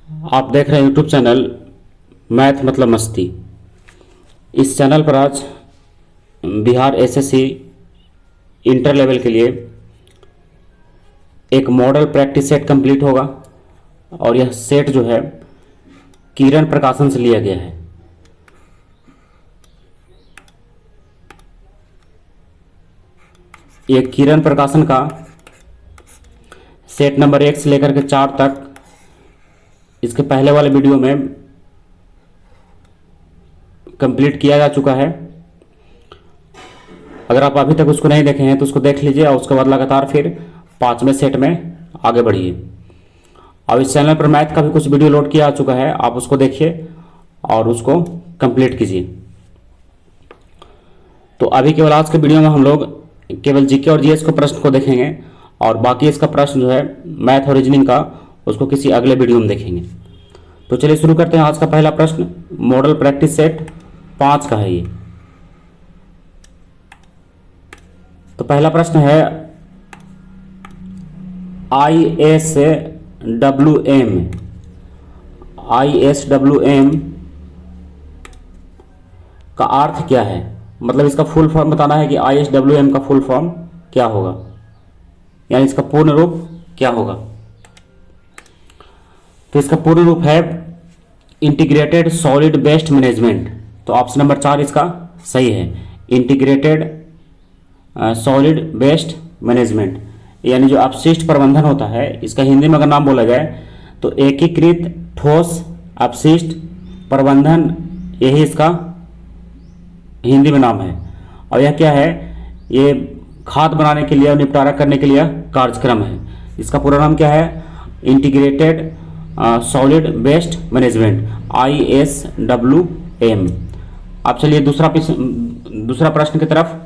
आप देख रहे हैं यूट्यूब चैनल मैथ मतलब मस्ती। इस चैनल पर आज बिहार एसएससी इंटर लेवल के लिए एक मॉडल प्रैक्टिस सेट कंप्लीट होगा और यह सेट जो है किरण प्रकाशन से लिया गया है। यह किरण प्रकाशन का सेट नंबर 1 से लेकर के 4 तक इसके पहले वाले वीडियो में कंप्लीट किया जा चुका है। अगर आप अभी तक उसको नहीं देखे हैं तो उसको देख लीजिए और उसके बाद लगातार फिर 5वें सेट में आगे बढ़िए। अब इस चैनल पर मैथ का भी कुछ वीडियो लोड किया जा चुका है, आप उसको देखिए और उसको कंप्लीट कीजिए। तो अभी केवल आज के वीडियो में हम लोग केवल जीके और जीएस को प्रश्न को देखेंगे और बाकी इसका प्रश्न जो है मैथ और रीजनिंग का उसको किसी अगले वीडियो में देखेंगे। तो चलिए शुरू करते हैं। आज का पहला प्रश्न मॉडल प्रैक्टिस सेट 5 का है ये। तो पहला प्रश्न है ISWM का अर्थ क्या है, मतलब इसका फुल फॉर्म बताना है कि ISWM का फुल फॉर्म क्या होगा, यानी इसका पूर्ण रूप क्या होगा। तो इसका पूर्ण रूप है इंटीग्रेटेड सॉलिड वेस्ट मैनेजमेंट। तो ऑप्शन नंबर 4 इसका सही है, इंटीग्रेटेड सॉलिड वेस्ट मैनेजमेंट, यानी जो अपशिष्ट प्रबंधन होता है, इसका हिंदी में अगर नाम बोला जाए तो एकीकृत ठोस अपशिष्ट प्रबंधन, यही इसका हिंदी में नाम है। और यह क्या है, ये खाद बनाने के लिए और निपटारा करने के लिए कार्यक्रम है। इसका पूरा नाम क्या है, integrated solid waste management ISWM। अब चलिए दूसरा प्रश्न की तरफ।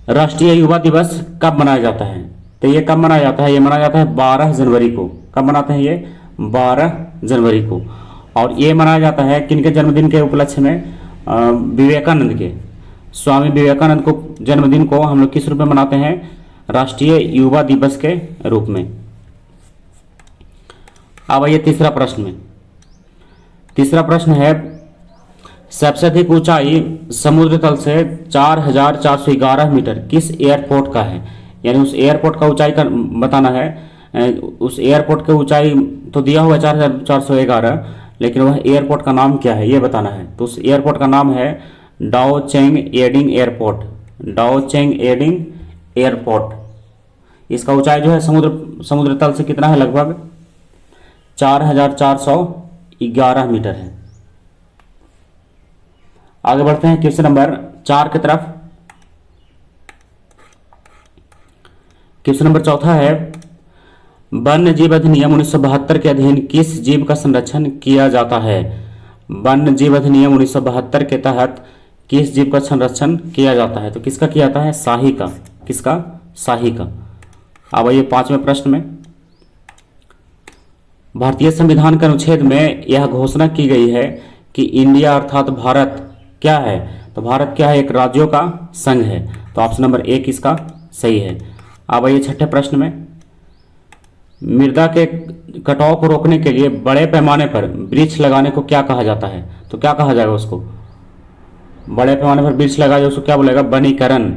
राष्ट्रीय युवा दिवस कब मनाया जाता है? तो ये कब मनाया जाता है? ये मनाया जाता है 12 जनवरी को। कब मनाते हैं ये? 12 जनवरी को। और ये मनाया जाता है किनके जन्मदिन के उपलक्ष्य में? विवेकानंद के, स्वामी विवेकानंद को जन्मदिन को हम लोग किस रूप में मनाते हैं? राष्ट्रीय युवा दिवस के रूप में। अब आइए तीसरा प्रश्न में। तीसरा प्रश्न है सबसे अधिक ऊंचाई समुद्र तल से 4411 मीटर किस एयरपोर्ट का है? यानी उस एयरपोर्ट का ऊंचाई का बताना है। उस एयरपोर्ट की ऊंचाई तो दिया हुआ 4411, लेकिन वह एयरपोर्ट का नाम क्या है ये बताना है। तो उस एयरपोर्ट का नाम है Daocheng Yading airport. Daocheng Yading airport. इसका ऊंचाई जो है समुद्र तल से कितना है? लगभग 4411 मीटर है। आगे बढ़ते हैं क्वेश्चन नंबर 4 की तरफ। क्वेश्चन नंबर 4 है वन्य जीव अधिनियम 1972 के अधीन किस जीव का संरक्षण किया जाता है? वन्य जीव अधिनियम 1972 के तहत किस जीव का संरक्षण किया जाता है? तो किसका किया जाता है? शाही का। किसका? शाही का। अब आइए 5वें प्रश्न में। भारतीय संविधान के अनुच्छेद में यह घोषणा की गई है कि इंडिया अर्थात भारत क्या है? तो भारत क्या है? एक राज्यों का संघ है। तो ऑप्शन नंबर 1 इसका सही है। अब आइए 6ठे प्रश्न में। मृदा के कटाव को रोकने के लिए बड़े पैमाने पर वृक्ष लगाने को क्या कहा जाता है? तो क्या कहा जाएगा उसको? बड़े पैमाने पर वृक्ष लगाए उसको क्या बोलेगा? वनीकरण।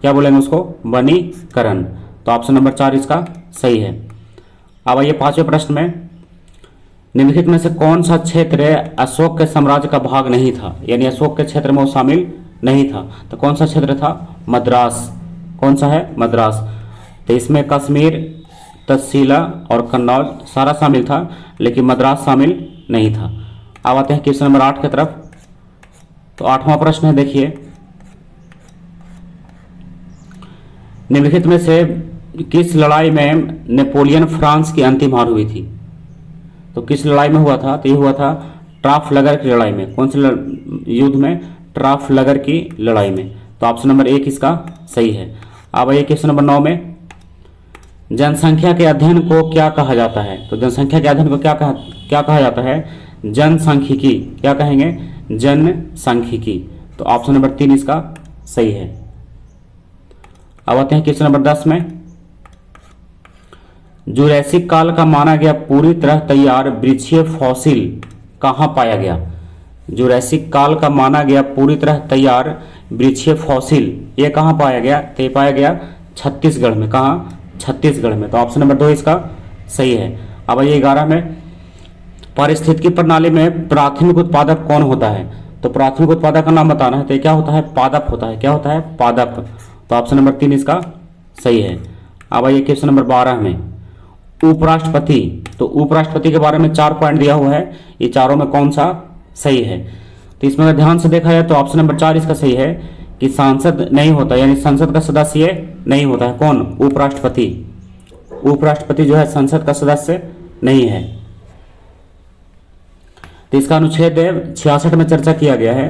क्या बोलेंगे उसको? वनीकरण। तो ऑप्शन नंबर 4 इसका सही है। अब आइए 5वें प्रश्न में। निम्नलिखित में से कौन सा क्षेत्र अशोक के साम्राज्य का भाग नहीं था? यानी अशोक के क्षेत्र में वो शामिल नहीं था। तो कौन सा क्षेत्र था? मद्रास। कौन सा है? मद्रास। तो इसमें कश्मीर, तक्षशिला और कन्नौज सारा शामिल था, लेकिन मद्रास शामिल नहीं था। अब आते हैं क्वेश्चन नंबर 8 की तरफ। तो 8वां प्रश्न है, देखिए निम्नलिखित में से किस लड़ाई में नेपोलियन फ्रांस की अंतिम हार हुई थी? तो किस लड़ाई में हुआ था? तो ये हुआ था ट्राफलगर की लड़ाई में। कौन से युद्ध में? ट्राफलगर की लड़ाई में। तो ऑप्शन नंबर 1 इसका सही है। अब आइए क्वेश्चन नंबर 9 में। जनसंख्या के अध्ययन को क्या कहा जाता है? तो जनसंख्या के अध्ययन को क्या कहा जाता है? जनसांख्यिकी। क्या कहेंगे? जनसांख्यिकी। तो ऑप्शन नंबर 3 इसका सही है। अब आते हैं क्वेश्चन नंबर 10 में। जुरैसिक काल का माना गया पूरी तरह तैयार वृक्षीय फॉसिल कहाँ पाया गया? जुरैसिक काल का माना गया पूरी तरह तैयार वृक्षीय फॉसिल ये कहाँ पाया गया? तो ये पाया गया छत्तीसगढ़ में। कहाँ? छत्तीसगढ़ में। तो ऑप्शन नंबर 2 इसका सही है। अब ये 11 में, पारिस्थितिकी प्रणाली में प्राथमिक उत्पादक कौन होता है? तो प्राथमिक उत्पादक का नाम बताना है। तो ये क्या होता है? पादप होता है। क्या होता है? पादप। तो ऑप्शन नंबर 3 इसका सही है। अब आइए क्वेश्चन नंबर 12 में, उपराष्ट्रपति। तो उपराष्ट्रपति के बारे में 4 पॉइंट दिया हुआ है, ये चारों में कौन सा सही है? तो इसमें अगर ध्यान से देखा जाए तो ऑप्शन नंबर 4 इसका सही है कि सांसद नहीं होता, यानी संसद का सदस्य नहीं होता है। कौन? उपराष्ट्रपति। उपराष्ट्रपति जो है संसद का सदस्य नहीं है। तो इसका अनुच्छेद 66 में चर्चा किया गया है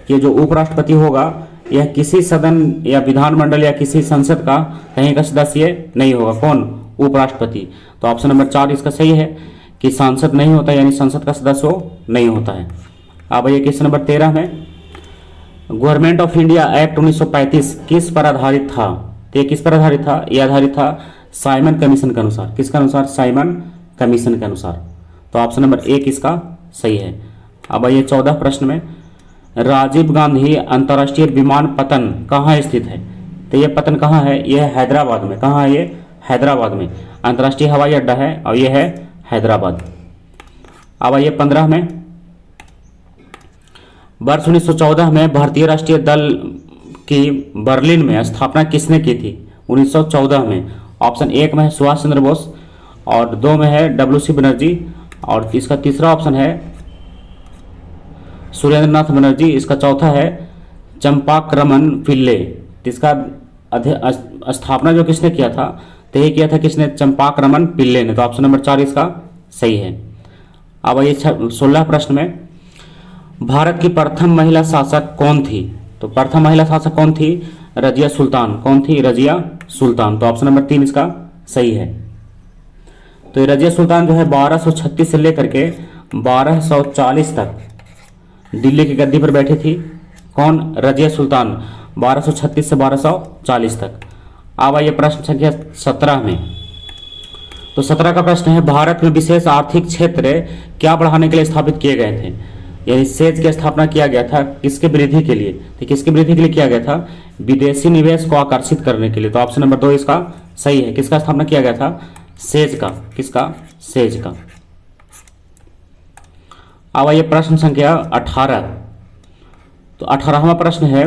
कि जो उपराष्ट्रपति होगा यह किसी सदन या विधानमंडल या किसी संसद का कहीं का सदस्य नहीं होगा। कौन? उपराष्ट्रपति। तो ऑप्शन नंबर 4 इसका सही है कि सांसद नहीं होता, यानी संसद का सदस्य वो नहीं होता है। अब ये क्वेश्चन नंबर 13 में, गवर्नमेंट ऑफ इंडिया एक्ट 1935 किस पर आधारित था? तो ये किस पर आधारित था? ये आधारित था साइमन कमीशन के अनुसार। किसके अनुसार? साइमन कमीशन के अनुसार। तो ऑप्शन नंबर 1 इसका सही है। अब ये 14 प्रश्न में, राजीव गांधी अंतर्राष्ट्रीय विमानपत्तन कहाँ स्थित है? तो ये पतन कहाँ है? ये है हैदराबाद में। कहाँ है ये? हैदराबाद में। अंतर्राष्ट्रीय हवाई अड्डा है और ये है हैदराबाद। अब ये 15 में, वर्ष 1914 में भारतीय राष्ट्रीय दल की बर्लिन में स्थापना किसने की थी? 1914 में। ऑप्शन 1 में है सुभाष चंद्र बोस और 2 में है WC बनर्जी और इसका तीसरा ऑप्शन है सुरेंद्रनाथ बनर्जी। इसका चौथा है चंपाक्रमन पिल्ले। इसका स्थापना जो किसने किया था? तो ये किया था किसने? चंपाक्रमन पिल्ले ने। तो ऑप्शन नंबर 4 इसका सही है। अब ये 16 प्रश्न में, भारत की प्रथम महिला शासक कौन थी? तो प्रथम महिला शासक कौन थी? रजिया सुल्तान। कौन थी? रजिया सुल्तान। तो ऑप्शन नंबर 3 इसका सही है। तो ये रजिया सुल्तान जो है 1236 से लेकर के 1240 तक दिल्ली की गद्दी पर बैठी थी। कौन? रजिया सुल्तान। 1236 से 1240 तक। अब आइए प्रश्न संख्या 17 में। तो 17 का प्रश्न है, भारत में विशेष आर्थिक क्षेत्र क्या बढ़ाने के लिए स्थापित किए गए थे? यानी सेज की स्थापना किया गया था किसके वृद्धि के लिए? तो किसकी वृद्धि के लिए किया गया था? विदेशी निवेश को आकर्षित करने के लिए। तो ऑप्शन नंबर 2 इसका सही है। किसका स्थापना किया गया था? सेज का। किसका? सेज का। अब आइए प्रश्न संख्या 18। तो 18वां प्रश्न है,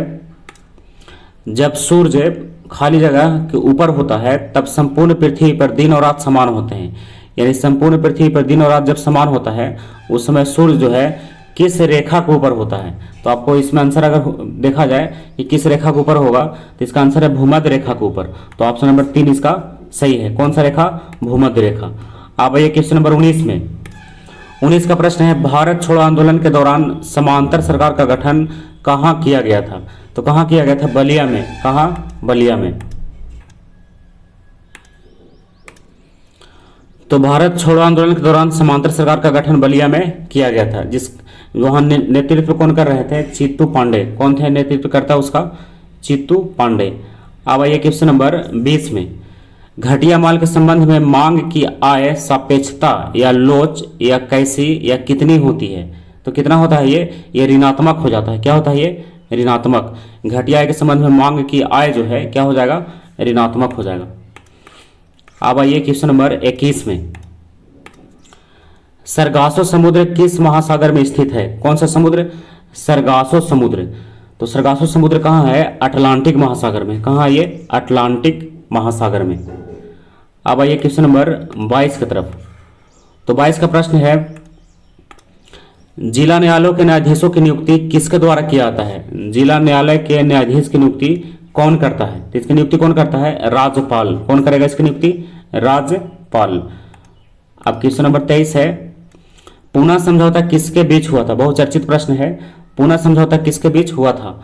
जब सूर्य खाली जगह के ऊपर होता है तब संपूर्ण पृथ्वी पर दिन और रात समान होते हैं। यानी संपूर्ण पृथ्वी पर दिन और रात जब समान होता है उस समय सूर्य जो है किस रेखा के ऊपर होता है? तो आपको इसमें आंसर अगर देखा जाए कि किस रेखा के ऊपर होगा तो इसका आंसर है भूमध्य रेखा के ऊपर। तो ऑप्शन नंबर 3 इसका सही है। कौन सा रेखा? भूमध्य रेखा। अब ये क्वेश्चन नंबर 19 में, 19 का प्रश्न है, भारत छोड़ो आंदोलन के दौरान समांतर सरकार का गठन कहाँ किया गया था? तो कहाँ किया गया था? बलिया में। कहाँ? बलिया में। तो भारत छोड़ो आंदोलन के दौरान समांतर सरकार का गठन बलिया में किया गया था। जिस वहां नेतृत्व कौन कर रहे थे? चित्तू पांडे। कौन थे नेतृत्वकर्ता उसका? चित्तू पांडे। अब आइए क्वेश्चन नंबर 20 में, घटिया माल के संबंध में मांग की आय सापेक्षता या लोच या कैसी या कितनी होती है? तो कितना होता है ये ऋणात्मक हो जाता है। क्या होता है ये? ऋणात्मक। घटिया आय के संबंध में मांग की आय जो है क्या हो जाएगा? ऋणात्मक हो जाएगा। अब आइए क्वेश्चन नंबर 21 में, सरगासो समुद्र किस महासागर में स्थित है? कौन सा समुद्र? सरगासो समुद्र। तो सरगासो समुद्र कहाँ है? अटलांटिक महासागर में। कहाँ ये? अटलांटिक महासागर में। अब आइए क्वेश्चन नंबर 22 की तरफ। तो 22 का प्रश्न है, जिला न्यायालयों के न्यायाधीशों की नियुक्ति किसके द्वारा किया जाता है? जिला न्यायालय के न्यायाधीश की नियुक्ति कौन करता है? तो इसकी नियुक्ति कौन करता है? राज्यपाल। कौन करेगा इसकी नियुक्ति? राज्यपाल। अब क्वेश्चन नंबर 23 है, पूना समझौता किसके बीच हुआ था? बहुचर्चित प्रश्न है। पूना समझौता किसके बीच हुआ था?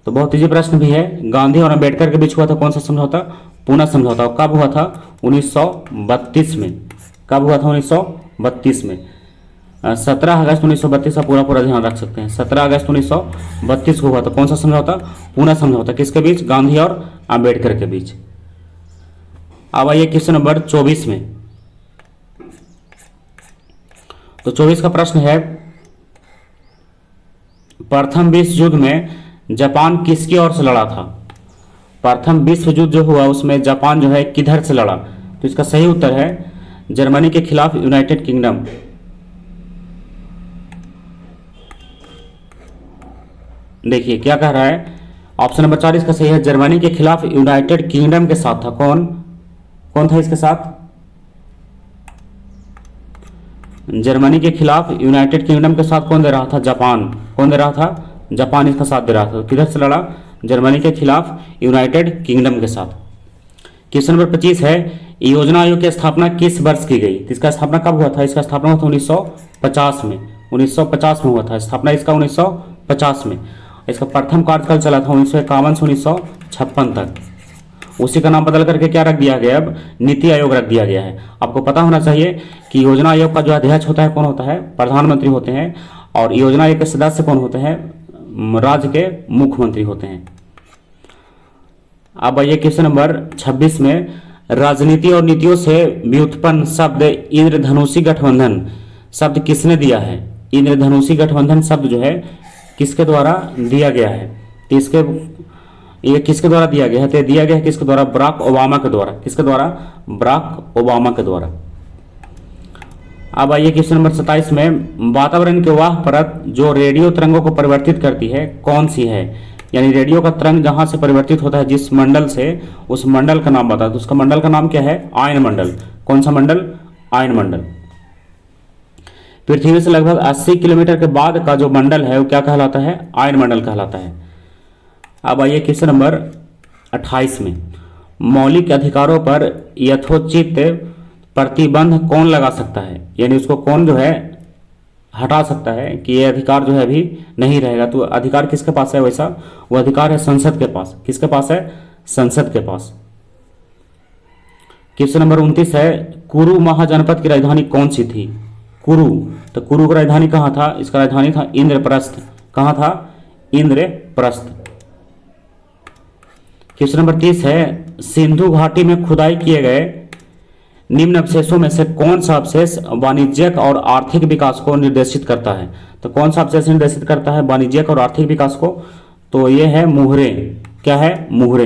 तो बहुत इजी प्रश्न भी है। गांधी और अंबेडकर के बीच हुआ था। कौन सा समझौता? पूना समझौता। कब हुआ था? 1932 में। कब हुआ था? 1932 में। 17 अगस्त 1932 का पूरा ध्यान रख सकते हैं। 17 अगस्त 1932 को हुआ था। कौन सा समझौता? पूना समझौता। किसके बीच? गांधी और अंबेडकर के बीच। अब आइए क्वेश्चन नंबर 24 में, तो 24 का प्रश्न है, प्रथम विश्व युद्ध में जापान किसकी ओर से लड़ा था? प्रथम विश्व युद्ध जो हुआ उसमें जापान जो है किधर से लड़ा? तो इसका सही उत्तर है जर्मनी के खिलाफ यूनाइटेड किंगडम। देखिए क्या कह रहा है, ऑप्शन नंबर 4 इसका सही है, जर्मनी के खिलाफ यूनाइटेड किंगडम के साथ था। कौन कौन था इसके साथ? जर्मनी के खिलाफ यूनाइटेड किंगडम के साथ कौन दे रहा था? जापान। कौन दे रहा था? जापान इसका साथ दे रहा था। किधर से लड़ा? जर्मनी के खिलाफ यूनाइटेड किंगडम के साथ। क्वेश्चन नंबर 25 है, योजना आयोग की स्थापना किस वर्ष की गई? इसका स्थापना कब हुआ था? इसका स्थापना हुआ था 1950 में। 1950 में हुआ था स्थापना इसका, 1950 में। इसका प्रथम कार्यकाल चला था 1951 से 1956 तक। उसी का नाम बदल करके क्या रख दिया गया? अब नीति आयोग रख दिया गया है। आपको पता होना चाहिए कि योजना आयोग का जो अध्यक्ष होता है कौन होता है? प्रधानमंत्री होते हैं। और योजना आयोग के सदस्य कौन होते हैं? राज्य के मुख्यमंत्री होते हैं। अब आइए क्वेश्चन नंबर 26 में, राजनीति और नीतियों से व्युत्पन्न शब्द इंद्रधनुषी गठबंधन शब्द किसने दिया है? इंद्रधनुषी गठबंधन शब्द जो है किसके द्वारा दिया गया है? तो ये किसके द्वारा दिया गया है? तो दिया गया है किसके द्वारा? बराक ओबामा के द्वारा। किसके द्वारा? बराक ओबामा के द्वारा। अब आइए क्वेश्चन नंबर 27 में, वातावरण के वह परत जो रेडियो तरंगों को परिवर्तित करती है कौन सी है? यानी रेडियो का तरंग जहां से परिवर्तित होता है जिस मंडल से, उस मंडल का नाम बता। तो उसका मंडल का नाम क्या है? आयन मंडल। कौन सा मंडल? आयन मंडल। पृथ्वी से लगभग 80 किलोमीटर के बाद का जो मंडल है वो क्या कहलाता है? आयन मंडल कहलाता है। अब आइए क्वेश्चन नंबर 28 में, मौलिक अधिकारों पर यथोचित प्रतिबंध कौन लगा सकता है? यानी उसको कौन जो है हटा सकता है कि ये अधिकार जो है अभी नहीं रहेगा? तो अधिकार किसके पास है? वैसा वो अधिकार है संसद के पास। किसके पास है? संसद के पास। क्वेश्चन नंबर 29 है, कुरु महाजनपद की राजधानी कौन सी थी? कुरु। तो कुरु की राजधानी कहाँ था? इसका राजधानी था इंद्रप्रस्थ। कहाँ था? इंद्रप्रस्थ। क्वेश्चन नंबर 30 है, सिंधु घाटी में खुदाई किए गए निम्न अवशेषों में से कौन सा अवशेष वाणिज्यिक और आर्थिक विकास को निर्देशित करता है? तो कौन सा अवशेष निर्देशित करता है वाणिज्यिक और आर्थिक विकास को? तो ये है मुहरे। क्या है? मुहरे।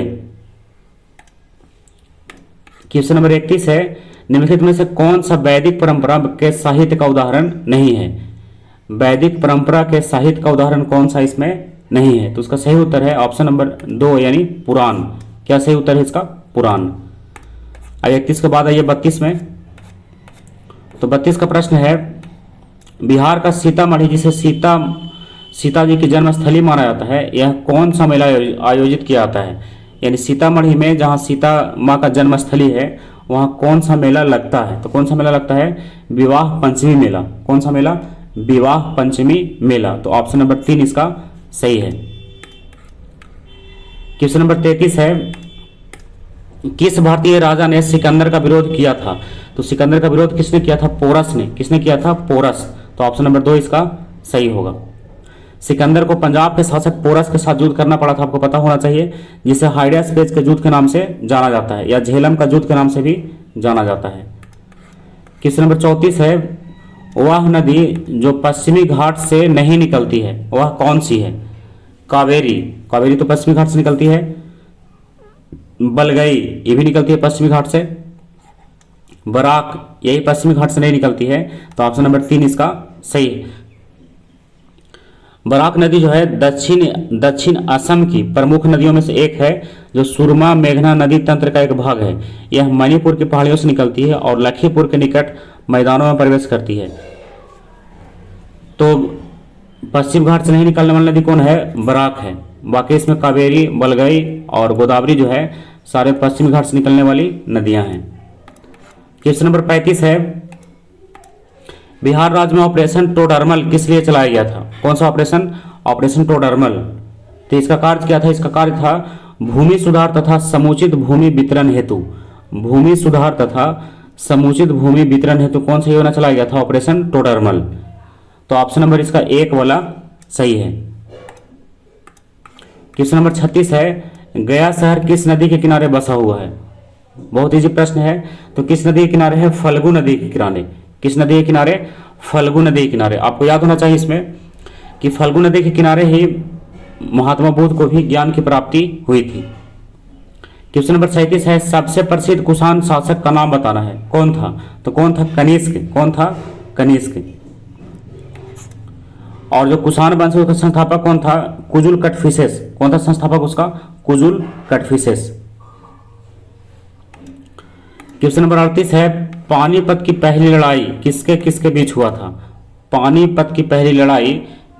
क्वेश्चन नंबर 31 है, निम्नलिखित में से कौन सा वैदिक परंपरा के साहित्य का उदाहरण नहीं है? वैदिक परंपरा के साहित्य का उदाहरण कौन सा इसमें नहीं है? तो उसका सही उत्तर है ऑप्शन नंबर 2 यानी पुराण। क्या सही उत्तर है इसका? पुराण। अब 31 के बाद आइए 32 में। तो 32 का प्रश्न है, बिहार का सीतामढ़ी जिसे सीता जी की जन्मस्थली माना जाता है, यह कौन सा मेला आयोजित किया जाता है? यानी सीतामढ़ी में जहाँ सीता माँ का जन्मस्थली है वहाँ कौन सा मेला लगता है? तो कौन सा मेला लगता है? विवाह पंचमी मेला। कौन सा मेला? विवाह पंचमी मेला। तो ऑप्शन नंबर 3 इसका सही है। क्वेश्चन नंबर 33 है, किस भारतीय राजा ने सिकंदर का विरोध किया था? तो सिकंदर का विरोध किसने किया था? पोरस ने। किसने किया था? पोरस। तो ऑप्शन नंबर 2 इसका सही होगा। सिकंदर को पंजाब के शासक पोरस के साथ युद्ध करना पड़ा था, आपको पता होना चाहिए, जिसे हाइडियस पेज के युद्ध के नाम से जाना जाता है या झेलम का युद्ध के नाम से भी जाना जाता है। क्वेश्चन नंबर 34 है, वह नदी जो पश्चिमी घाट से नहीं निकलती है वह कौन सी है? कावेरी। कावेरी तो पश्चिमी घाट से निकलती है। बलगई ये भी निकलती है पश्चिमी घाट से। बराक यही पश्चिमी घाट से नहीं निकलती है। तो ऑप्शन नंबर 3 इसका सही है। बराक नदी जो है दक्षिण असम की प्रमुख नदियों में से एक है, जो सुरमा मेघना नदी तंत्र का एक भाग है। यह मणिपुर की पहाड़ियों से निकलती है और लखीमपुर के निकट मैदानों में प्रवेश करती है। तो पश्चिम घाट से नहीं निकलने वाली नदी कौन है? बराक है। बाकी इसमें कावेरी, बलगई और गोदावरी जो है सारे पश्चिमी घाट से निकलने वाली नदियां हैं। क्वेश्चन नंबर 35 है, बिहार राज्य में ऑपरेशन टोडरमल किस लिए चलाया गया था? कौन सा ऑपरेशन? ऑपरेशन टोडरमल। तो इसका कार्य क्या था? इसका कार्य था भूमि सुधार तथा समुचित भूमि वितरण हेतु। भूमि सुधार तथा समुचित भूमि वितरण हेतु कौन सा योजना चलाया गया था? ऑपरेशन टोडरमल। तो ऑप्शन नंबर इसका 1 वाला सही है। क्वेश्चन नंबर 36 है, गया शहर किस नदी के किनारे बसा हुआ है? बहुत इजी प्रश्न है। तो किस नदी के किनारे है? फल्गु नदी के किनारे। किस नदी के किनारे? फल्गु नदी के किनारे। आपको याद होना चाहिए इसमें कि फल्गु नदी के किनारे ही महात्मा बुद्ध को भी ज्ञान की प्राप्ति हुई थी। क्वेश्चन नंबर 37 है, सबसे प्रसिद्ध कुषाण शासक का नाम बताना है। कौन था? तो कौन था? कनिष्क। कौन था? कनिष्क। और जो कुषाण वंश का संस्थापक कौन था? कुजुल कटफिसेस। कौन था संस्थापक उसका? कुजुल कटफिसेस। क्वेश्चन नंबर 38 है, पानीपत की पहली लड़ाई किसके किसके बीच हुआ था? पानीपत की पहली लड़ाई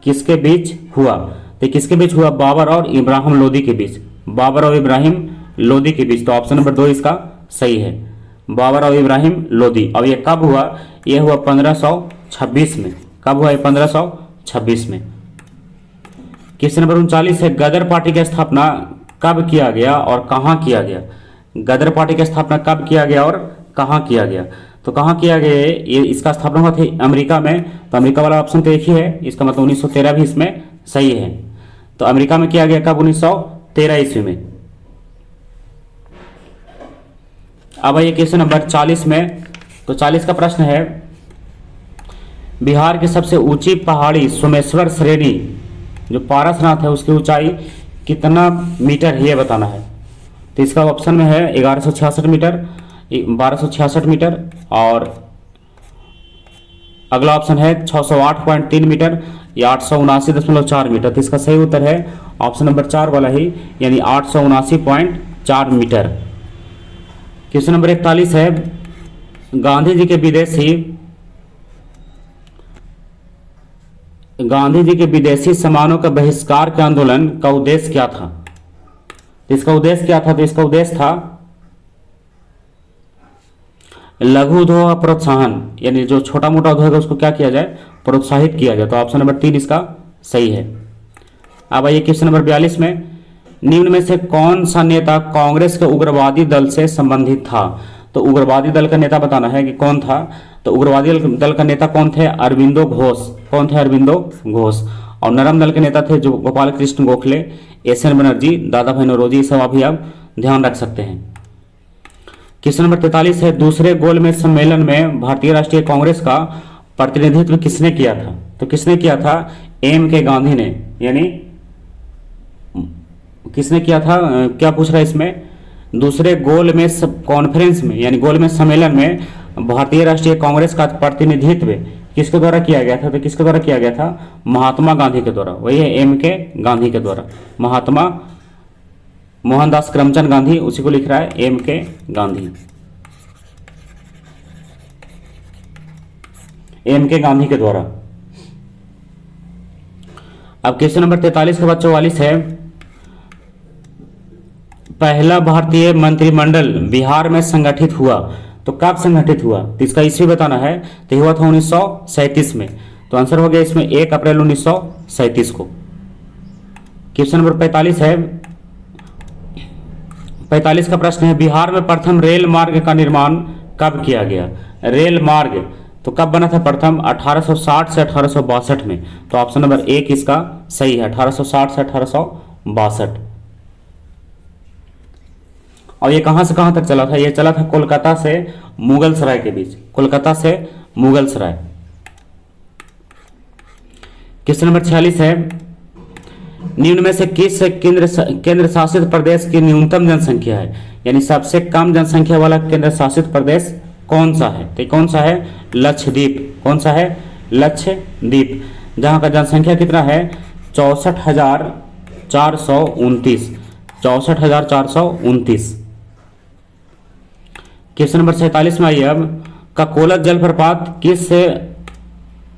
किसके बीच हुआ? तो किसके बीच हुआ? बाबर और इब्राहिम लोदी के बीच। बाबर और इब्राहिम लोदी के बीच। तो ऑप्शन नंबर 2 इसका सही है, बाबर और इब्राहिम लोदी। और ये कब हुआ? ये हुआ 1526 में। कब हुआ? ये 1526 में। क्वेश्चन नंबर 39 है, गदर पार्टी की स्थापना कब किया गया और कहाँ किया गया? गदर पार्टी की स्थापना कब किया गया और कहाँ किया गया? तो कहाँ किया गया? ये इसका स्थापना हुआ थी अमेरिका में। तो अमेरिका वाला ऑप्शन तो एक ही है, इसका मतलब 1913 भी इसमें सही है। तो अमेरिका में किया गया कब? 1913 ईस्वी में। अब आइए क्वेश्चन नंबर 40 में। तो 40 का प्रश्न है, बिहार की सबसे ऊंची पहाड़ी सोमेश्वर श्रेणी जो पारसनाथ है उसकी ऊंचाई कितना मीटर है ये बताना है। तो इसका ऑप्शन में है 1166 मीटर, 1266 मीटर, और अगला ऑप्शन है 608.3 मीटर या 879.4 मीटर। तो इसका सही उत्तर है ऑप्शन नंबर 4 वाला ही, यानी 879.4 मीटर। क्वेश्चन नंबर 41 है, गांधी जी के विदेशी सामानों का बहिष्कार के आंदोलन का उद्देश्य क्या था? तो इसका उद्देश्य क्या था? तो इसका उद्देश्य था लघु उद्योग प्रोत्साहन, यानी जो छोटा मोटा उद्योग है उसको क्या किया जाए? प्रोत्साहित किया जाए। तो ऑप्शन नंबर 3 इसका सही है। अब आइए क्वेश्चन नंबर 42 में, निम्न में से कौन सा नेता कांग्रेस के उग्रवादी दल से संबंधित था? तो उग्रवादी दल का नेता बताना है कि कौन था। तो उग्रवादी दल का नेता कौन थे? अरविंदो घोष। कौन थे? अरविंदो घोष। और नरम दल के नेता थे जो गोपाल कृष्ण गोखले, एस.एन. बनर्जी, दादा भाई नौरोजी, सब अभी आप ध्यान रख सकते हैं। क्वेश्चन नंबर 43 है, दूसरे गोलमेज सम्मेलन में भारतीय राष्ट्रीय कांग्रेस का प्रतिनिधित्व किसने किया था? तो किसने किया था? M.K. गांधी ने। यानी किसने किया था? क्या पूछ रहा है इसमें? दूसरे गोलमेज कॉन्फ्रेंस में यानी गोलमेज सम्मेलन में भारतीय राष्ट्रीय कांग्रेस का प्रतिनिधित्व किसके द्वारा किया गया था? तो किसके द्वारा किया गया था? महात्मा गांधी के द्वारा। वही है M.K. गांधी के द्वारा। महात्मा मोहनदास करमचंद गांधी, उसी को लिख रहा है M.K. गांधी। M.K. गांधी के द्वारा। अब क्वेश्चन नंबर 43 के बाद 44 है, पहला भारतीय मंत्रिमंडल बिहार में संगठित हुआ तो कब संगठित हुआ? तो इसका ईस्वी बताना है। तो हुआ था 1937 में। तो आंसर हो गया इसमें 1 अप्रैल 1937 को। क्वेश्चन नंबर 45 है, 45 का प्रश्न है, बिहार में प्रथम रेल मार्ग का निर्माण कब किया गया? रेल मार्ग तो कब बना था प्रथम? 1860 से 1862 में। तो ऑप्शन नंबर 1 इसका सही है, 1860 से 1862। और ये कहां से कहां तक चला था? ये चला था कोलकाता से मुगल सराय के बीच। कोलकाता से मुगल सराय। क्वेश्चन नंबर 46 है, निम्न में से किस केंद्र शासित प्रदेश की न्यूनतम जनसंख्या है? यानी सबसे कम जनसंख्या वाला केंद्र शासित प्रदेश कौन सा है? तो कौन सा है? लक्षद्वीप। कौन सा है? लक्षद्वीप, जहां का जनसंख्या कितना है? 64,429। 64,429। क्वेश्चन नंबर 47 में आइए अब, ककोलत जलप्रपात किस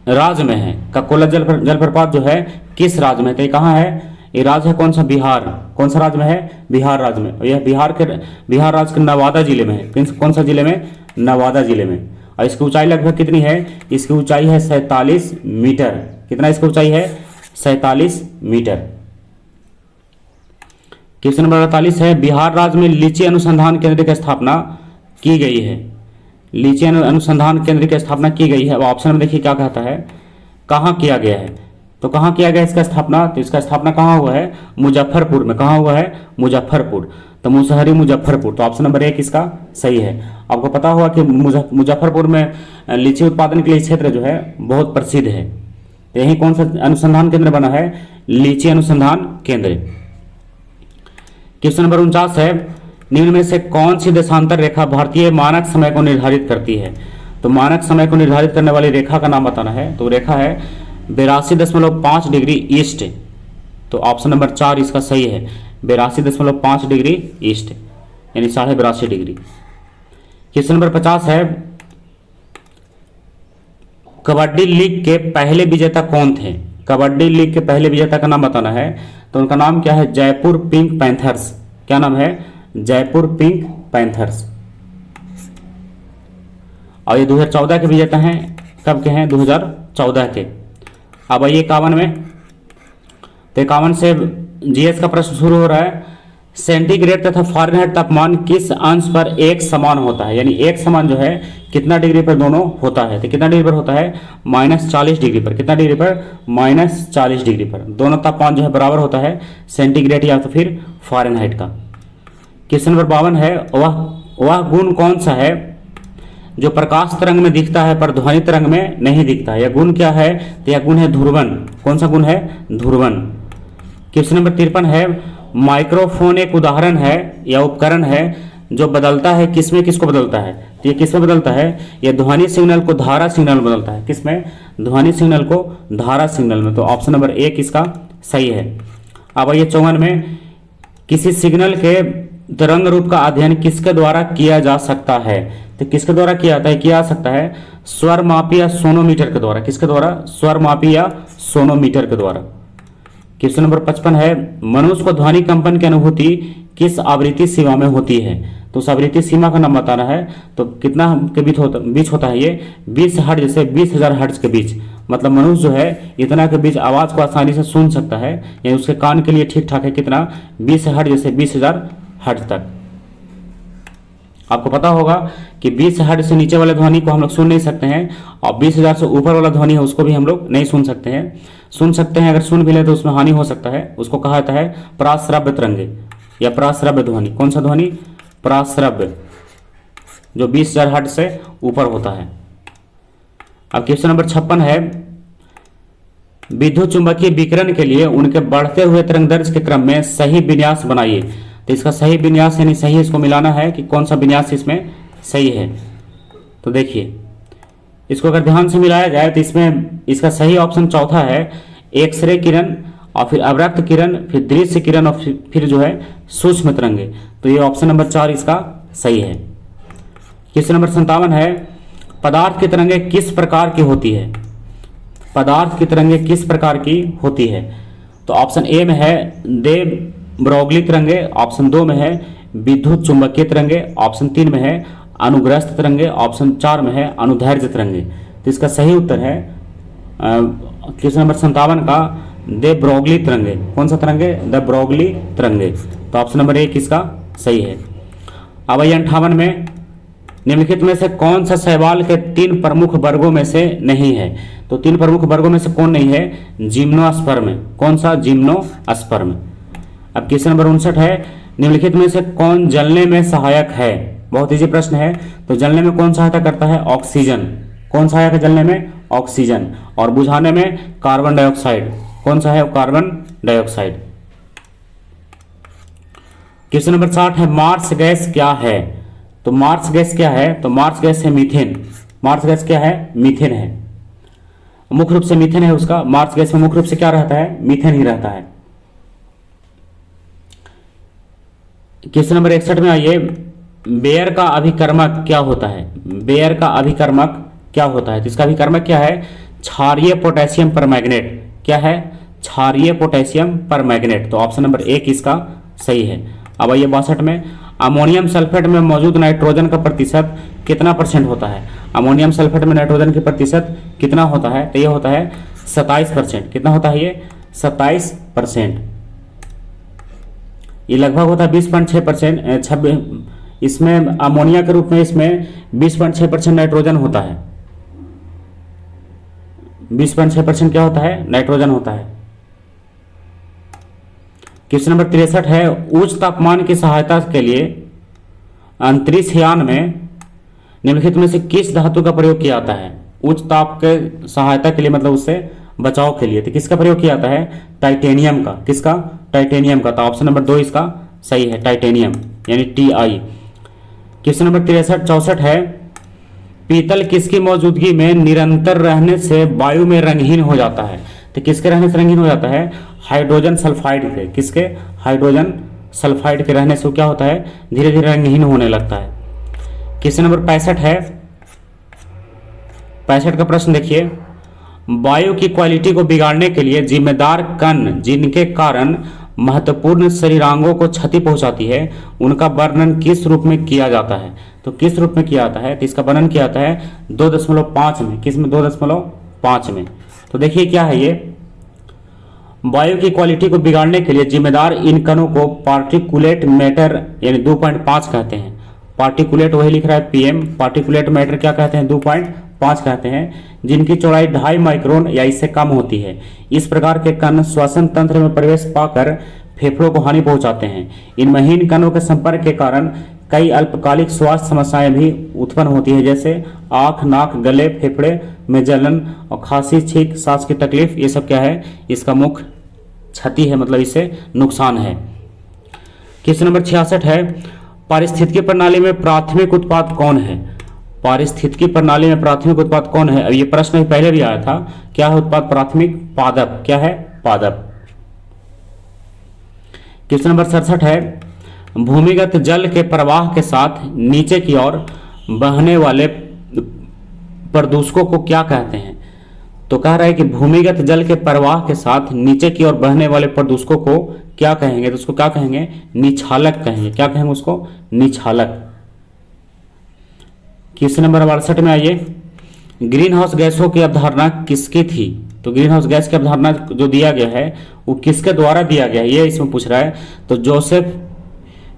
राज्य में है? ककोलत जलप्रपात जो है किस राज्य में? तो ये कहाँ है? ये राज्य है कौन सा? बिहार। कौन सा राज्य में है? बिहार राज्य में। और यह बिहार राज्य के नवादा जिले में है। कौन सा जिले में? नवादा जिले में। और इसकी ऊंचाई लगभग कितनी है? इसकी ऊंचाई है 47 मीटर। कितना इसकी ऊंचाई है? 47 मीटर। क्वेश्चन नंबर 48 है, बिहार राज्य में लीची अनुसंधान केंद्र की स्थापना की गई है। लीची अनुसंधान केंद्र की स्थापना की गई है। अब ऑप्शन में देखिए क्या कहता है, कहाँ किया गया है? तो कहाँ किया गया इसका स्थापना? तो इसका स्थापना कहाँ हुआ है? मुजफ्फरपुर में। कहाँ हुआ है? मुजफ्फरपुर। तो मुसहरी मुजफ्फरपुर। तो ऑप्शन नंबर 1 इसका सही है। आपको पता होगा कि मुजफ्फरपुर में लीची उत्पादन के लिए क्षेत्र जो है बहुत प्रसिद्ध है। तो यही कौन सा अनुसंधान केंद्र बना है? लीची अनुसंधान केंद्र। क्वेश्चन नंबर 49 है, निम्न में से कौन सी देशांतर रेखा भारतीय मानक समय को निर्धारित करती है? तो मानक समय को निर्धारित करने वाली रेखा का नाम बताना है। तो रेखा है 82.5 डिग्री ईस्ट। तो ऑप्शन नंबर 4 इसका सही है, 82.5 डिग्री ईस्ट यानी 82.5 डिग्री। क्वेश्चन नंबर 50 है, कबड्डी लीग के पहले विजेता कौन थे? कबड्डी लीग के पहले विजेता का नाम बताना है। तो उनका नाम क्या है? Jaipur pink panthers. क्या नाम है? Jaipur pink panthers. और ये 2014 के विजेता हैं। कब के हैं? 2014 के। अब आइए 51 में। तो 51 से जीएस का प्रश्न शुरू हो रहा है। सेंटीग्रेड तथा फ़ारेनहाइट तापमान किस अंश पर एक समान होता है? यानी एक समान जो है कितना डिग्री पर दोनों होता है? तो कितना डिग्री पर होता है? -40 डिग्री पर। कितना डिग्री पर? -40 डिग्री पर। दोनों तापमान जो है बराबर होता है, सेंटीग्रेड या तो फिर फ़ारेनहाइट का। क्वेश्चन नंबर 52 है, वह गुण कौन सा है जो प्रकाश तरंग में दिखता है पर ध्वनि तरंग में नहीं दिखता है? यह गुण क्या है? तो यह गुण है ध्रुवन। कौन सा गुण है? ध्रुवन। क्वेश्चन नंबर 53 है, माइक्रोफोन एक उदाहरण है या उपकरण है जो बदलता है किसमें किसको बदलता है? तो ये किसमें बदलता है? यह ध्वनि सिग्नल को धारा सिग्नल में बदलता है। किसमें? ध्वनि सिग्नल को धारा सिग्नल में। तो ऑप्शन नंबर 1 इसका सही है। अब आइए 54 में, किसी सिग्नल के तरंग रूप का अध्ययन किसके द्वारा किया जा सकता है? तो किसके द्वारा किया जाता है? किया जा सकता है स्वर मापी या सोनोमीटर के द्वारा। किसके द्वारा? स्वर मापी या सोनोमीटर के द्वारा। क्वेश्चन नंबर 55 है, मनुष्य को ध्वनि कंपन की अनुभूति किस आवृत्ति सीमा में होती है? तो उस आवृत्ति सीमा का नाम बताना है। तो कितना के बीच होता है ये? 20 हर्ट्ज से 20,000 हर्ट्ज के बीच। मतलब मनुष्य जो है इतना के बीच आवाज़ को आसानी से सुन सकता है, यानी उसके कान के लिए ठीक ठाक है। कितना? 20 हर्ट्ज से 20,000 हर्ट्ज तक। आपको पता होगा कि 20 हर्ट्ज से नीचे वाले ध्वनि को हम लोग सुन नहीं सकते हैं, और 20,000 से ऊपर वाला ध्वनि है उसको भी हम लोग नहीं सुन सकते हैं। सुन सकते हैं, अगर सुन भी ले तो उसमें हानि हो सकता है। उसको कहा जाता है प्राश्रव्य तरंगे या प्राश्रव्य ध्वनि। कौन सा ध्वनि? प्राश्रव्य, जो 20,000 हर्ट्ज से ऊपर होता है। अब क्वेश्चन नंबर 56 है, विद्युत चुंबकीय विकिरण के लिए उनके बढ़ते हुए तरंगदैर्घ्य के क्रम में सही विन्यास बनाइए। तो इसका सही विन्यास यानी सही इसको मिलाना है कि कौन सा विन्यास इसमें सही है। तो देखिए, इसको अगर ध्यान से मिलाया जाए तो इसमें इसका सही ऑप्शन चौथा है, एक्सरे किरण और फिर अवरक्त किरण, फिर दृश्य किरण और फिर जो है सूक्ष्म तरंगे। तो ये ऑप्शन नंबर 4 इसका सही है। क्वेश्चन नंबर 57 है, पदार्थ की तरंगे किस प्रकार की होती है? पदार्थ की तरंगे किस प्रकार की होती है? तो ऑप्शन ए में है दे ब्रोगली तरंगे, ऑप्शन 2 में है विद्युत चुंबकीय तरंगे, ऑप्शन 3 में है अनुग्रस्त तरंगे, ऑप्शन 4 में है अनुदैर्घ्य तरंगे। तो इसका सही उत्तर है क्वेश्चन नंबर 57 का दे ब्रोगली तरंगे। कौन सा तरंगे? द ब्रोगली तरंगे। तो ऑप्शन नंबर 1 इसका सही है। अब आइए 58 में, निम्नलिखित में से कौन सा शैवाल के 3 प्रमुख वर्गों में से नहीं है? तो 3 प्रमुख वर्गों में से कौन नहीं है? जिम्नोस्पर्म। कौन सा? जिम्नोस्पर्म। अब क्वेश्चन नंबर 59 है, निम्नलिखित में से कौन जलने में सहायक है? बहुत इजी प्रश्न है। तो जलने में कौन सहायता करता है? ऑक्सीजन। कौन सहायक है जलने में? ऑक्सीजन। और बुझाने में कार्बन डाइऑक्साइड। कौन सा है? Carbon dioxide. क्वेश्चन नंबर 60 है, मार्स गैस क्या है? तो मार्स गैस क्या है? तो मार्स गैस है मीथेन। मार्स गैस क्या है? मीथेन है। मुख्य रूप से मीथेन है उसका। मार्स गैस में मुख्य रूप से क्या रहता है? मीथेन ही रहता है। क्वेश्चन नंबर 61 में आइए, बेयर का अभिकर्मक क्या होता है? बेयर का अभिकर्मक क्या होता है? तो इसका अभिकर्मक क्या है? क्षारीय पोटेशियम परमैंगनेट। क्या है? क्षारीय पोटेशियम परमैंगनेट। तो ऑप्शन नंबर 1 इसका सही है। अब आइए 62 में, अमोनियम सल्फेट में मौजूद नाइट्रोजन का प्रतिशत कितना % होता है? अमोनियम सल्फेट में नाइट्रोजन की प्रतिशत कितना होता है? तो ये होता है 27%। कितना होता है ये? 27%। ये लगभग होता है 20.6%। इसमें अमोनिया के रूप में इसमें 20.6% नाइट्रोजन होता है। 20.6% क्या होता है, नाइट्रोजन होता है। क्वेश्चन नंबर 63 है, उच्च तापमान की सहायता के लिए अंतरिक्ष यान में निम्नलिखित में से किस धातु का प्रयोग किया जाता है। उच्च ताप के सहायता के लिए मतलब उससे बचाव के लिए, तो किसका प्रयोग किया जाता है, टाइटेनियम का। किसका, टाइटेनियम का। तो ऑप्शन नंबर 2 इसका सही है, टाइटेनियम यानी Ti। क्वेश्चन नंबर 64 है, पीतल किसकी मौजूदगी में निरंतर रहने से वायु में रंगहीन हो जाता है। तो किसके रहने से रंगीन हो जाता है, हाइड्रोजन सल्फाइड के। किसके, हाइड्रोजन सल्फाइड के रहने से क्या होता है, धीरे धीरे रंगहीन होने लगता है। क्वेश्चन नंबर 65 है, 65 का प्रश्न देखिए, वायु की क्वालिटी को बिगाड़ने के लिए जिम्मेदार कण जिनके कारण महत्वपूर्ण शरीरांगों को क्षति पहुंचाती है, उनका वर्णन किस रूप में किया जाता है। तो किस रूप में किया जाता है, तो इसका वर्णन किया जाता है 2.5 में। किस में, 2.5 में। तो देखिए क्या है ये, वायु की क्वालिटी को बिगाड़ने के लिए जिम्मेदार इन कणों को पार्टिकुलेट मैटर यानी 2.5 कहते हैं। पार्टिकुलेट वही लिख रहा है पीएम, पार्टिकुलेट मैटर क्या कहते हैं, 2.5 कहते हैं, जिनकी चौड़ाई 2.5 माइक्रोन या इससे कम होती है। इस प्रकार के कण श्वसन तंत्र में प्रवेश पाकर फेफड़ों को हानि पहुंचाते हैं। इन महीन कणों के संपर्क के कारण कई अल्पकालिक स्वास्थ्य समस्याएं भी उत्पन्न होती है, जैसे आंख, नाक, गले, फेफड़े में जलन और खांसी, छींक, सांस की तकलीफ। ये सब क्या है, इसका मुख्य क्षति है, मतलब इससे नुकसान है। क्वेश्चन नंबर 66 है, पारिस्थितिकी प्रणाली में प्राथमिक उत्पाद कौन है। पारिस्थितिकी प्रणाली में प्राथमिक उत्पाद कौन है, अब ये प्रश्न पहले भी आया था। क्या है उत्पाद प्राथमिक, पादप। क्या है, पादप। क्वेश्चन नंबर 67 है, भूमिगत जल के प्रवाह के साथ नीचे की ओर बहने वाले प्रदूषकों को क्या कहते हैं। तो कह रहा है कि भूमिगत जल के प्रवाह के साथ नीचे की ओर बहने वाले प्रदूषकों को क्या कहेंगे, तो उसको क्या कहेंगे, निछालक कहेंगे। क्या कहेंगे उसको, निछालक। क्वेश्चन नंबर 62 में आइए, ग्रीन हाउस गैसों की अवधारणा किसकी थी। तो ग्रीन हाउस गैस की अवधारणा जो दिया गया है वो किसके द्वारा दिया गया है, ये इसमें पूछ रहा है। तो जोसेफ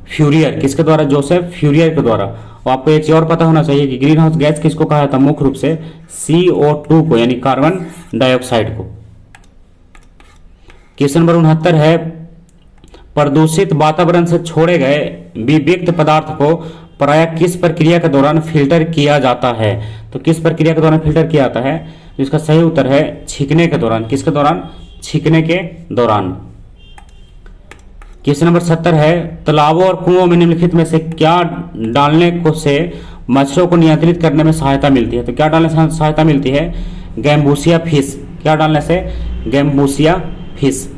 फ्यूरियर। किसके द्वारा, जोसेफ फ्यूरियर के द्वारा। और आपको एक चीज और पता होना चाहिए कि ग्रीन हाउस गैस किसको कहा जाता है, मुख्य रूप से CO2 को, यानी कार्बन डाइऑक्साइड को। क्वेश्चन नंबर 69 है, प्रदूषित वातावरण से छोड़े गए विविक्त पदार्थ को प्रायः किस प्रक्रिया के दौरान फिल्टर किया जाता है। तो किस प्रक्रिया के दौरान फिल्टर किया जाता है, तो इसका सही उत्तर है छींकने के दौरान। किसके दौरान, छींकने के दौरान। क्वेश्चन नंबर 70 है, तालाबों और कुओं में निम्नलिखित में से क्या डालने को से मच्छरों को नियंत्रित करने में सहायता मिलती है। तो क्या डालने से सहायता मिलती है, गैम्बूसिया फिश। क्या डालने से, गैम्बूसिया फिश।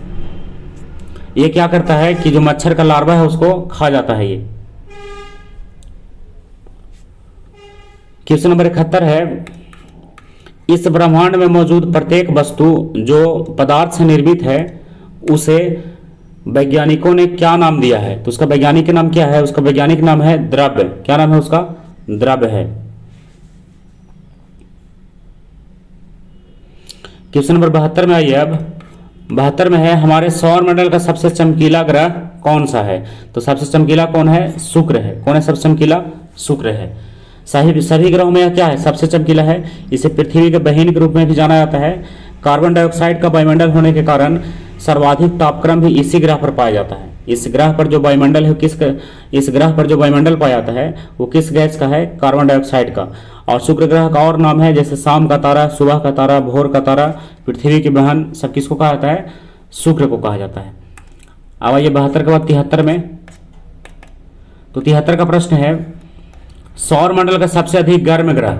ये क्या करता है कि जो मच्छर का लार्वा है उसको खा जाता है ये। क्वेश्चन नंबर 71 है, इस ब्रह्मांड में मौजूद प्रत्येक वस्तु जो पदार्थ से निर्मित है उसे वैज्ञानिकों ने क्या नाम दिया है। तो उसका वैज्ञानिक नाम क्या है, उसका वैज्ञानिक नाम है द्रव्य। क्या नाम है उसका, द्रव्य है। क्वेश्चन नंबर 72 में आइए, अब 72 में है, हमारे सौर मंडल का सबसे चमकीला ग्रह कौन सा है। तो सबसे चमकीला कौन है, शुक्र है। कौन है सबसे चमकीला, शुक्र है। सभी ग्रहों में यह क्या है, सबसे चमकीला है। इसे पृथ्वी के बहिन के रूप में भी जाना जाता है। कार्बन डाइऑक्साइड का वायुमंडल होने के कारण सर्वाधिक तापक्रम भी इसी ग्रह पर पाया जाता है। इस ग्रह पर जो वायुमंडल है इस ग्रह पर जो वायुमंडल पाया जाता है वो किस गैस का है, कार्बन डाइऑक्साइड का। और शुक्र ग्रह का और नाम है, जैसे शाम का तारा, सुबह का तारा, भोर का तारा, पृथ्वी की बहन, सब किसको कहा जाता है, शुक्र को कहा जाता है। अब आइए 72 के बाद 73 में। तो 73 का प्रश्न है, सौर मंडल का सबसे अधिक गर्म ग्रह।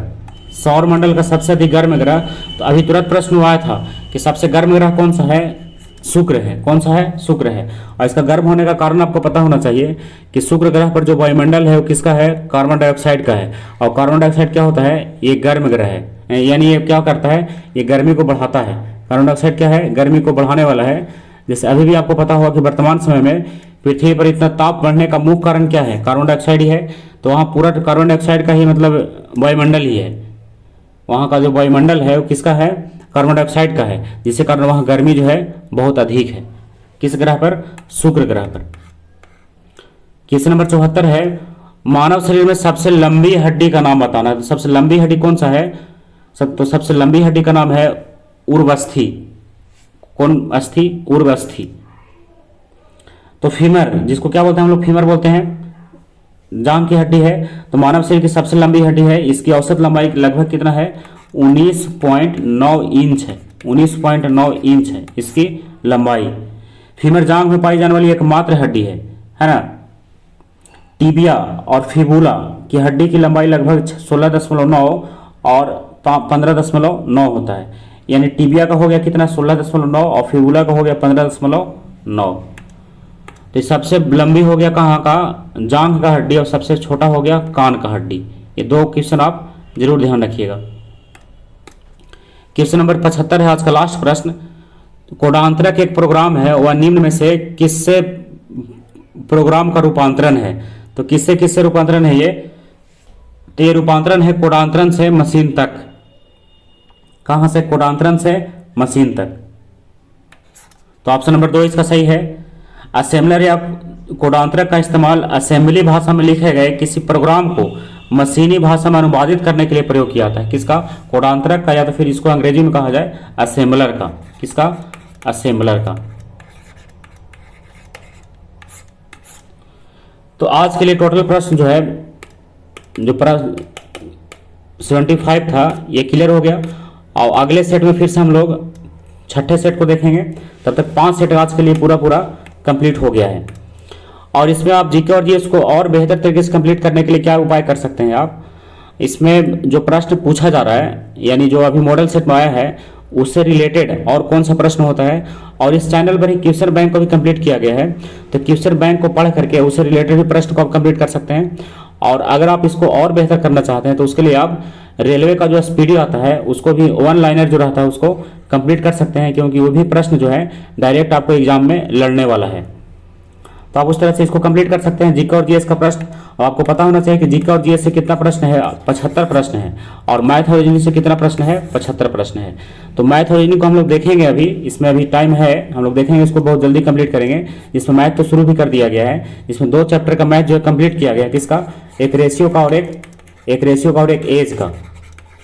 सौर मंडल का सबसे अधिक गर्म ग्रह, तो अभी तुरंत प्रश्न आया था कि सबसे गर्म ग्रह कौन सा है, शुक्र है। कौन सा है, शुक्र है। और इसका गर्म होने का कारण आपको पता होना चाहिए कि शुक्र ग्रह पर जो वायुमंडल है वो किसका है, कार्बन डाइऑक्साइड का है। और कार्बन डाइऑक्साइड क्या होता है, ये गर्म ग्रह है, यानी ये क्या करता है, ये गर्मी को बढ़ाता है। कार्बन डाइऑक्साइड क्या है, गर्मी को बढ़ाने वाला है। जैसे अभी भी आपको पता होगा कि वर्तमान समय में पृथ्वी पर इतना ताप बढ़ने का मुख्य कारण क्या है, कार्बन डाइऑक्साइड ही है। तो वहाँ पूरा कार्बन डाइऑक्साइड का ही मतलब वायुमंडल ही है। वहाँ का जो वायुमंडल है वो किसका है, कार्बन डाइऑक्साइड का है, जिसके कारण वहाँ गर्मी जो है बहुत अधिक है। किस ग्रह पर, शुक्र ग्रह पर। क्वेश्चन नंबर 74 है, मानव शरीर में सबसे लंबी हड्डी का नाम बताना है। तो सबसे लंबी हड्डी कौन सा है, तो सबसे लंबी हड्डी का नाम है उर्वस्थी। कौन अस्थि? उर्वस्थी। तो फीमर, जिसको क्या बोलते हैं हम लोग? फीमर बोलते हैं, जांघ की हड्डी है। तो मानव शरीर की सबसे लंबी हड्डी है। इसकी औसत लंबाई लगभग कितना है? 19.9 इंच है। 19.9 इंच है इसकी लंबाई। फीमर जांघ में पाई जाने वाली एकमात्र हड्डी है ना। टीबिया और फिबुला की हड्डी की लंबाई लगभग 16.9 और 15.9 होता है। यानी टीबिया का हो गया कितना? 16.9 और फिबुला का हो गया 15.9। तो सबसे लंबी हो गया कहाँ का? जांघ का हड्डी, और सबसे छोटा हो गया कान का हड्डी। ये दो क्वेश्चन आप जरूर ध्यान रखिएगा। क्वेश्चन नंबर 75 है आज का लास्ट प्रश्न। कोडांतरक एक प्रोग्राम है, वह निम्न में से किससे प्रोग्राम का रूपांतरण है? तो किससे किससे रूपांतरण है ये? तो ये रूपांतरण है कोडांतरण से मशीन तक। कहां से? कोडांतरण से मशीन तक। तो ऑप्शन नंबर 2 इसका सही है। असेंबलर या कोडांतरक का इस्तेमाल असेंबली भाषा में लिखे गए किसी प्रोग्राम को मशीनी भाषा में अनुवादित करने के लिए प्रयोग किया जाता है। किसका? कोडांतरक का, या तो फिर इसको अंग्रेजी में कहा जाए असेंबलर का। किसका? असेंबलर का। तो आज के लिए टोटल प्रश्न जो है, जो प्रश्न 75 था, ये क्लियर हो गया। और अगले सेट में फिर से हम लोग छठे सेट को देखेंगे। तब तक 5 सेट आज के लिए पूरा कंप्लीट हो गया है। और इसमें आप जीके और जीएस को और बेहतर तरीके से कंप्लीट करने के लिए क्या उपाय कर सकते हैं आप? इसमें जो प्रश्न पूछा जा रहा है, यानी जो अभी मॉडल सेट में आया है, उससे रिलेटेड और कौन सा प्रश्न होता है, और इस चैनल पर ही क्वेश्चन बैंक को भी कंप्लीट किया गया है। तो क्वेश्चन बैंक को पढ़ करके उससे रिलेटेड भी प्रश्न को आप कंप्लीट कर सकते हैं। और अगर आप इसको और बेहतर करना चाहते हैं तो उसके लिए आप रेलवे का जो स्पीडी आता है उसको भी, वन लाइनर जो रहता है उसको कंप्लीट कर सकते हैं, क्योंकि वो भी प्रश्न जो है डायरेक्ट आपको एग्जाम में लड़ने वाला है। तो आप उस तरह से इसको कंप्लीट कर सकते हैं। जीके और जीएस का प्रश्न, और आपको पता होना चाहिए कि जीके और जीएस से कितना प्रश्न है? 75 प्रश्न है। और मैथ और रीजनिंग से कितना प्रश्न है? 75 प्रश्न है। तो मैथ और रीजनिंग को हम लोग देखेंगे अभी, इसमें अभी टाइम है, हम लोग देखेंगे, इसको बहुत जल्दी कंप्लीट करेंगे। इसमें मैथ तो शुरू भी कर दिया गया है। इसमें 2 चैप्टर का मैथ जो है कंप्लीट किया गया है। किसका? एक रेशियो का और एक रेशियो का और एक एज का।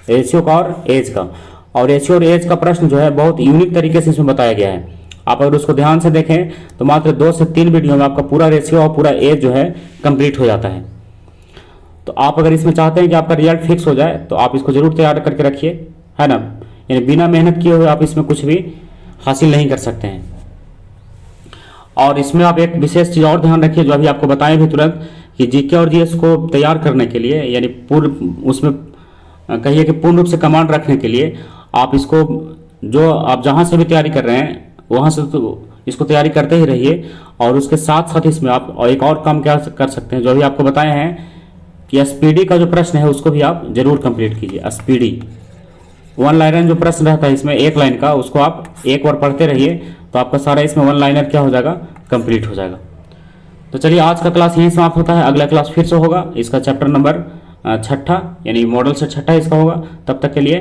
रेशियो का और एज का। और रेशियो और एज का प्रश्न जो है बहुत यूनिक तरीके से इसमें बताया गया है। आप अगर उसको ध्यान से देखें तो मात्र 2 से 3 वीडियो में आपका पूरा रेशियो और पूरा एज जो है कंप्लीट हो जाता है। तो आप अगर इसमें चाहते हैं कि आपका रिजल्ट फिक्स हो जाए तो आप इसको जरूर तैयार करके रखिए, है ना। यानी बिना मेहनत किए हुए आप इसमें कुछ भी हासिल नहीं कर सकते हैं। और इसमें आप एक विशेष चीज़ और ध्यान रखिए, जो अभी आपको बताएं भी तुरंत, कि जीके और जीएस को तैयार करने के लिए, यानी पूर्ण उसमें कहिए कि पूर्ण रूप से कमांड रखने के लिए आप इसको, जो आप जहाँ से भी तैयारी कर रहे हैं वहाँ से तो इसको तैयारी करते ही रहिए। और उसके साथ साथ इसमें आप और एक और काम क्या कर सकते हैं, जो अभी आपको बताए हैं, कि स्पीडी का जो प्रश्न है उसको भी आप जरूर कंप्लीट कीजिए। स्पीडी वन लाइनर जो प्रश्न रहता है इसमें 1 लाइन का, उसको आप एक बार पढ़ते रहिए तो आपका सारा इसमें 1 लाइनर क्या हो जाएगा? कंप्लीट हो जाएगा। तो चलिए आज का क्लास यहीं समाप्त होता है। अगला क्लास फिर से होगा, इसका चैप्टर नंबर 6, यानी मॉडल से 6 इसका होगा। तब तक के लिए